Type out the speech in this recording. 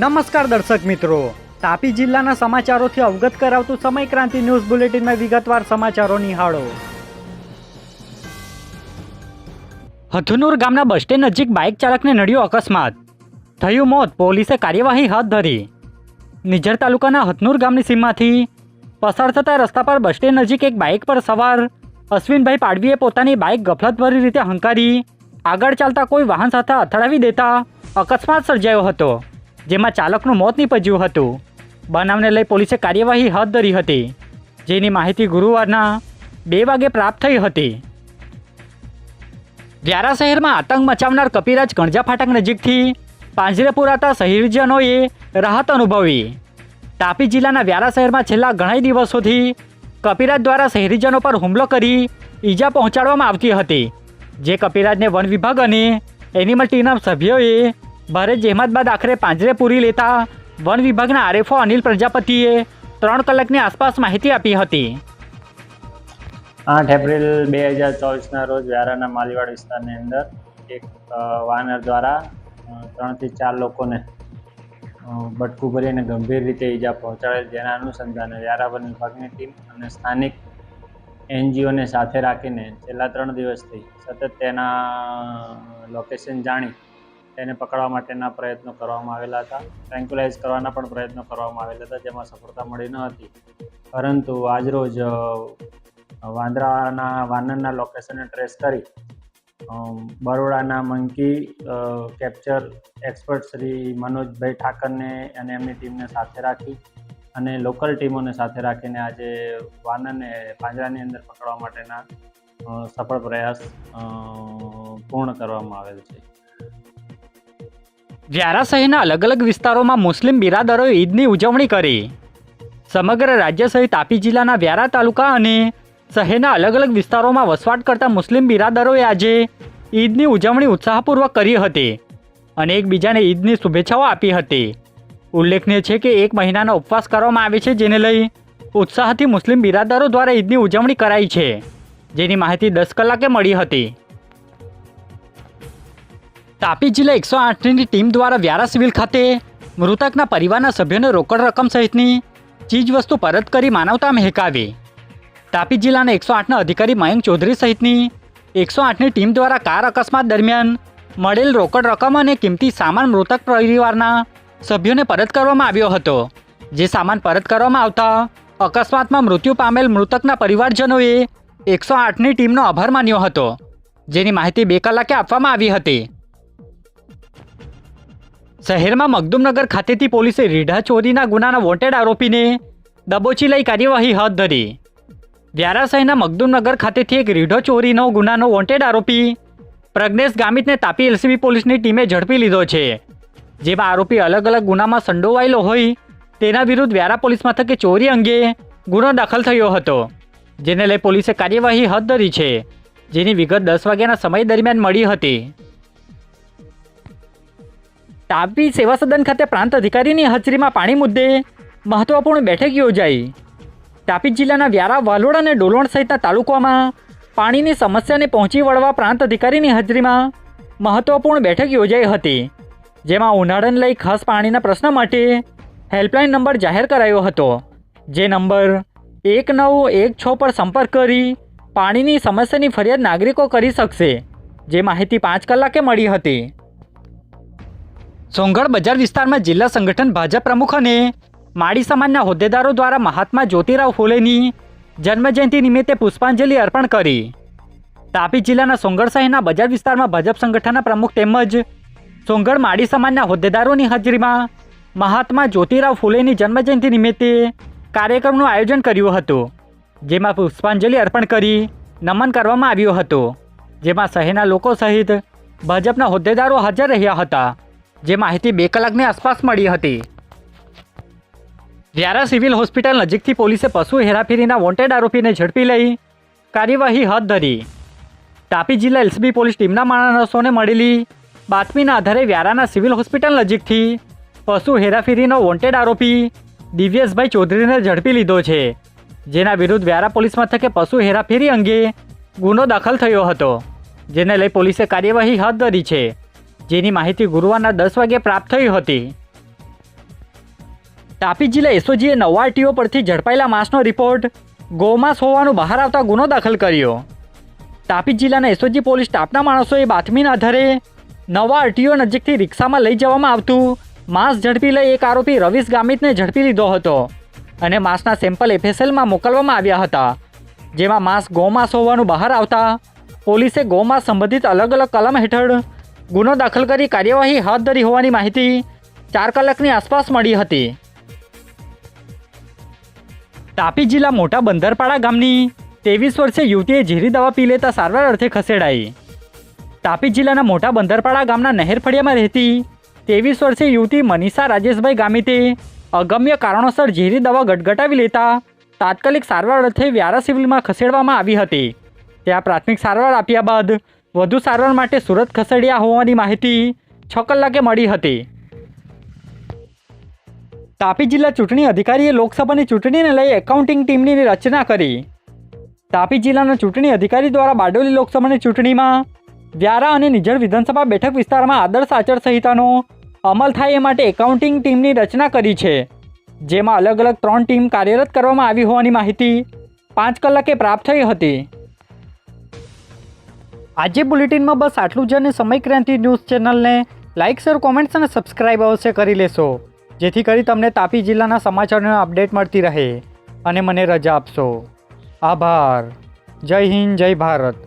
નમસ્કાર દર્શક મિત્રો, તાપી જિલ્લાના સમાચારોથી અવગત કરાવતું સમય ક્રાંતિ ન્યૂઝ બુલેટિનમાં વિગતવાર સમાચારો નિહાળો। હથનુર ગામના બસ સ્ટેન્ડ નજીક બાઇક ચાલકને નડ્યો અકસ્માત, થયું મોત, પોલીસે કાર્યવાહી હાથ ધરી। નિઝર તાલુકાના હથનુર ગામની સીમમાંથી પસાર થતા રસ્તા પર બસ સ્ટેન્ડ નજીક એક બાઇક પર સવાર અશ્વિનભાઈ પાડવીએ પોતાની બાઇક ગફલતભરી રીતે હંકારી આગળ ચાલતા કોઈ વાહન સાથે અથડાવી દેતા અકસ્માત સર્જાયો હતો, જેમાં ચાલકનું મોત નીપજ્યું હતું। બનાવને લઈ પોલીસે કાર્યવાહી હાથ ધરી હતી, જેની માહિતી ગુરુવારના 2 વાગે પ્રાપ્ત થઈ હતી। વ્યારા શહેરમાં આતંક મચાવનાર કપિરાજ કણજા ફાટક નજીકથી પાંજરે પુરાતા શહેરીજનોએ રાહત અનુભવી। તાપી જિલ્લાના વ્યારા શહેરમાં છેલ્લા ઘણા દિવસોથી કપિરાજ દ્વારા શહેરીજનો પર હુમલો કરી ઈજા પહોંચાડવામાં આવતી હતી, જે કપિરાજને વન વિભાગ અને એનિમલ ટીમના સભ્યોએ ભારે જહેમત બાદ આખરે પાંજરે પૂરી લેતા વન વિભાગના આરએફઓ અનિલ પ્રજાપતિએ 3 કલાકની આસપાસ માહિતી આપી હતી। 8 એપ્રિલ 2024ના રોજ વ્યારાના માલીવાડ વિસ્તારની અંદર એક વાનર દ્વારા 3 થી 4 લોકોને બટકું ભરી અને ગંભીર રીતે ઈજા પહોંચાડેલ, જેના અનુસંધાને વ્યારા વન વિભાગની ટીમ અને સ્થાનિક એનજીઓને સાથે રાખીને છેલ્લા 3 દિવસથી સતત તેના લોકેશન જાણી તેને પકડવા માટેના પ્રયત્નો કરવામાં આવેલા હતા। ટ્રેન્ક્યુલાઇઝ કરવાના પણ પ્રયત્નો કરવામાં આવેલા હતા, જેમાં સફળતા મળી ન હતી, પરંતુ આજરોજ વાનરના લોકેશનને ટ્રેસ કરી બરોડાના મંકી કેપ્ચર એક્સપર્ટ શ્રી મનોજભાઈ ઠાકરને અને એમની ટીમને સાથે રાખી અને લોકલ ટીમોને સાથે રાખીને આજે વાનરને પાંજરાની અંદર પકડવા માટેના સફળ પ્રયાસ પૂર્ણ કરવામાં આવેલ છે। વ્યારા શહેરના અલગ અલગ વિસ્તારોમાં મુસ્લિમ બિરાદરોએ ઈદની ઉજવણી કરી। સમગ્ર રાજ્ય સહિત તાપી જિલ્લાના વ્યારા તાલુકા અને શહેરના અલગ અલગ વિસ્તારોમાં વસવાટ કરતા મુસ્લિમ બિરાદરોએ આજે ઈદની ઉજવણી ઉત્સાહપૂર્વક કરી હતી અને એકબીજાને ઈદની શુભેચ્છાઓ આપી હતી। ઉલ્લેખનીય છે કે 1 મહિનાનો ઉપવાસ કરવામાં આવે છે, જેને લઈ ઉત્સાહથી મુસ્લિમ બિરાદરો દ્વારા ઈદની ઉજવણી કરાઈ છે, જેની માહિતી 10 કલાકે મળી હતી। તાપી જિલ્લા 108ની ટીમ દ્વારા વ્યારા સિવિલ ખાતે મૃતકના પરિવારના સભ્યોને રોકડ રકમ સહિતની ચીજવસ્તુ પરત કરી માનવતા મહેકાવી। તાપી જિલ્લાના 108ના અધિકારી મયંક ચૌધરી સહિતની 108ની ટીમ દ્વારા કાર અકસ્માત દરમિયાન મળેલ રોકડ રકમ અને કિંમતી સામાન મૃતક પરિવારના સભ્યોને પરત કરવામાં આવ્યો હતો, જે સામાન પરત કરવામાં આવતા અકસ્માતમાં મૃત્યુ પામેલ મૃતકના પરિવારજનોએ 108ની ટીમનો આભાર માન્યો હતો, જેની માહિતી 2 કલાકે આપવામાં આવી હતી। શહેરમાં મગદુમનગર ખાતેથી પોલીસે રીઢા ચોરીના ગુનાના વોન્ટેડ આરોપીને દબોચી લઈ કાર્યવાહી હાથ ધરી। વ્યારા શહેરના મગદુમનગર ખાતેથી એક રીઢો ચોરીનો ગુનાનો વોન્ટેડ આરોપી પ્રજ્ઞેશ ગામિતને તાપી એલસીબી પોલીસની ટીમે ઝડપી લીધો છે, જેમાં આરોપી અલગ અલગ ગુનામાં સંડોવાયેલો હોય તેના વિરુદ્ધ વ્યારા પોલીસ મથકે ચોરી અંગે ગુનો દાખલ થયો હતો, જેને લઈ પોલીસે કાર્યવાહી હાથ ધરી છે, જેની વિગત 10 વાગ્યાના સમય દરમિયાન મળી હતી। તાપી સેવા સદન ખાતે પ્રાંત અધિકારીની હાજરીમાં પાણી મુદ્દે મહત્વપૂર્ણ બેઠક યોજાઈ। તાપી જિલ્લાના વ્યારા, વાલોડ અને ડોલવણ સહિતના તાલુકામાં પાણીની સમસ્યાને પહોંચી વળવા પ્રાંત અધિકારીની હાજરીમાં મહત્વપૂર્ણ બેઠક યોજાઈ હતી, જેમાં ઉનાળાને લઈ ખાસ પાણીના પ્રશ્ન માટે હેલ્પલાઇન નંબર જાહેર કરાયો હતો, જે નંબર 1916 પર સંપર્ક કરી પાણીની સમસ્યાની ફરિયાદ નાગરિકો કરી શકશે, જે માહિતી 5 કલાકે મળી હતી। સોંગઢ બજાર વિસ્તારમાં જિલ્લા સંગઠન ભાજપ પ્રમુખ અને માળી સમાજના હોદ્દેદારો દ્વારા મહાત્મા જ્યોતિરાવ ફૂલેની જન્મજયંતિ નિમિત્તે પુષ્પાંજલિ અર્પણ કરી। તાપી જિલ્લાના સોંગઢ શહેરના બજાર વિસ્તારમાં ભાજપ સંગઠનના પ્રમુખ તેમજ સોંગઢ માળી સમાજના હોદ્દેદારોની હાજરીમાં મહાત્મા જ્યોતિરાવ ફૂલેની જન્મજયંતિ નિમિત્તે કાર્યક્રમનું આયોજન કર્યું હતું, જેમાં પુષ્પાંજલિ અર્પણ કરી નમન કરવામાં આવ્યું હતું, જેમાં શહેરના લોકો સહિત ભાજપના હોદ્દેદારો હાજર રહ્યા હતા, જે માહિતી 2 કલાકની આસપાસ મળી હતી। વ્યારા સિવિલ હોસ્પિટલ નજીકથી પોલીસે પશુ હેરાફેરીના વોન્ટેડ આરોપીને ઝડપી લઈ કાર્યવાહી હાથ ધરી। તાપી જિલ્લા એલસીબી પોલીસ ટીમના માણસોને મળેલી બાતમીના આધારે વ્યારાના સિવિલ હોસ્પિટલ નજીકથી પશુ હેરાફેરીનો વોન્ટેડ આરોપી દિવ્યેશભાઈ ચૌધરીને ઝડપી લીધો છે, જેના વિરુદ્ધ વ્યારા પોલીસ મથકે પશુ હેરાફેરી અંગે ગુનો દાખલ થયો હતો, જેને લઈ પોલીસે કાર્યવાહી હાથ ધરી છે, જેની માહિતી ગુરુવારના 10 વાગ્યે પ્રાપ્ત થઈ હતી। તાપી જિલ્લા એસઓજીએ નવા આરટીઓ પરથી ઝડપાયેલા માંસનો રિપોર્ટ ગૌમાંસ હોવાનું બહાર આવતા ગુનો દાખલ કર્યો. તાપી જિલ્લાના એસઓજી પોલીસ સ્ટાફના માણસોએ બાતમીના આધારે નવા આરટીઓ નજીકથી રિક્ષામાં લઈ જવામાં આવતું માંસ ઝડપી લઈ એક આરોપી રવીશ ગામિતને ઝડપી લીધો હતો અને માંસના સેમ્પલ એફએસએલમાં મોકલવામાં આવ્યા હતા, જેમાં માંસ ગૌમાંસ હોવાનું બહાર આવતા પોલીસે ગૌમાંસ સંબંધિત અલગ અલગ કલમ હેઠળ ગુનો દાખલ કરી કાર્યવાહી હાથ ધરી હોવાની માહિતી 4 કલાકની આસપાસ મળી હતી. તાપી જિલ્લા મોટા બંદરપાડા ગામની 23 વર્ષીય યુવતીએ ઝેરી દવા પી લેતા સારવાર અર્થે ખસેડાઈ. તાપી જિલ્લાના મોટા બંદરપાડા ગામના નહેર ફળિયામાં રહેતી 23 વર્ષીય યુવતી મનીષા રાજેશભાઈ ગામિતે અગમ્ય કારણોસર ઝેરી દવા ગટગટાવી લેતા તાત્કાલિક સારવાર અર્થે વ્યારા સિવિલમાં ખસેડવામાં આવી હતી. ત્યાં પ્રાથમિક સારવાર આપ્યા બાદ વધુ સારવાર માટે સુરત ખસેડ્યા હોવાની માહિતી 6 કલાકે મળી હતી. તાપી જિલ્લા ચૂંટણી અધિકારીએ લોકસભાની ચૂંટણીને લઈ એકાઉન્ટિંગ ટીમની રચના કરી. તાપી જિલ્લાના ચૂંટણી અધિકારી દ્વારા બારડોલી લોકસભાની ચૂંટણીમાં વ્યારા અને નિઝર વિધાનસભા બેઠક વિસ્તારમાં આદર્શ આચારસંહિતાનો અમલ થાય એ માટે એકાઉન્ટિંગ ટીમની રચના કરી છે, જેમાં અલગ અલગ 3 ટીમ કાર્યરત કરવામાં આવી હોવાની માહિતી 5 કલાકે પ્રાપ્ત થઈ હતી. આજે બુલેટિનમાં બસ આટલું જ અને સમય ક્રાંતિ ન્યૂઝ ચેનલને લાઇક, શેર, કોમેન્ટ્સ અને સબસ્ક્રાઇબ અવશ્ય કરી લેશો, જેથી કરી તમને તાપી જિલ્લાના સમાચારોનો અપડેટ મળતી રહે અને મને રજા આપશો. આભાર. જય હિન્દ, જય ભારત.